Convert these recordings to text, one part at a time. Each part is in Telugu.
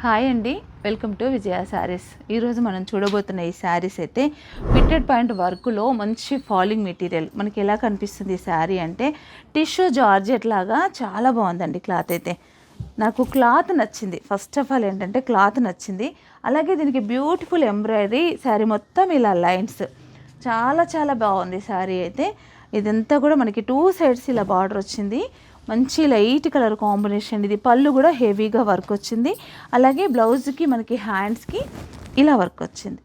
హాయ్ అండి, వెల్కమ్ టు విజయ శారీస్. ఈరోజు మనం చూడబోతున్న ఈ శారీస్ అయితే ఫిట్టెడ్ పాయింట్ వర్క్లో మంచి ఫాలింగ్ మెటీరియల్. మనకి ఎలా కనిపిస్తుంది ఈ శారీ అంటే టిష్యూ జార్జెట్ లాగా చాలా బాగుందండి. క్లాత్ అయితే నాకు క్లాత్ నచ్చింది. ఫస్ట్ ఆఫ్ ఆల్ ఏంటంటే క్లాత్ నచ్చింది. అలాగే దీనికి బ్యూటిఫుల్ ఎంబ్రాయిడరీ, శారీ మొత్తం ఇలా లైన్స్ చాలా చాలా బాగుంది శారీ అయితే. ఇదంతా కూడా మనకి 2 సైడ్స్ ఇలా బార్డర్ వచ్చింది. మంచి లైట్ కలర్ కాంబినేషన్. ఇది పళ్ళు కూడా హెవీగా వర్క్ వచ్చింది. అలాగే బ్లౌజ్కి మనకి హ్యాండ్స్కి ఇలా వర్క్ వచ్చింది.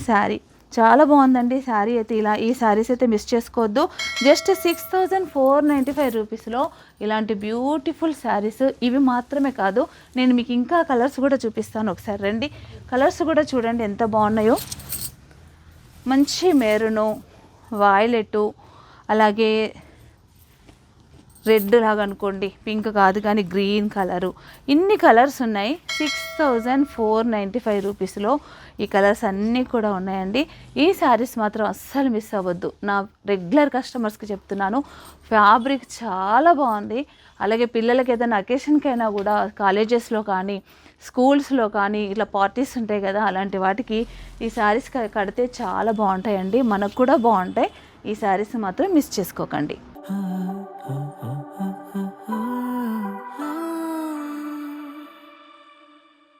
శారీ చాలా బాగుందండి. శారీ అయితే ఇలా, ఈ శారీస్ అయితే మిస్ చేసుకోవద్దు. జస్ట్ 6495 రూపీస్లో ఇలాంటి బ్యూటిఫుల్ శారీస్ ఇవి మాత్రమే కాదు, నేను మీకు ఇంకా కలర్స్ కూడా చూపిస్తాను. ఒకసారి రండి, కలర్స్ కూడా చూడండి ఎంత బాగున్నాయో. మంచి మెరూను, వాయిలెట్, అలాగే రెడ్ లాగా అనుకోండి, పింక్ కాదు కానీ గ్రీన్ కలరు, ఇన్ని కలర్స్ ఉన్నాయి. 6495 రూపీస్లో ఈ కలర్స్ అన్నీ కూడా ఉన్నాయండి. ఈ శారీస్ మాత్రం అస్సలు మిస్ అవ్వద్దు. నా రెగ్యులర్ కస్టమర్స్కి చెప్తున్నాను, ఫ్యాబ్రిక్ చాలా బాగుంది. అలాగే పిల్లలకి ఏదైనా అకేషన్కైనా కూడా కాలేజెస్లో కానీ స్కూల్స్లో కానీ ఇట్లా పార్టీస్ ఉంటాయి కదా, అలాంటి వాటికి ఈ శారీస్ కడితే చాలా బాగుంటాయండి. మనకు కూడా బాగుంటాయి. ఈ శారీస్ మాత్రం మిస్ చేసుకోకండి.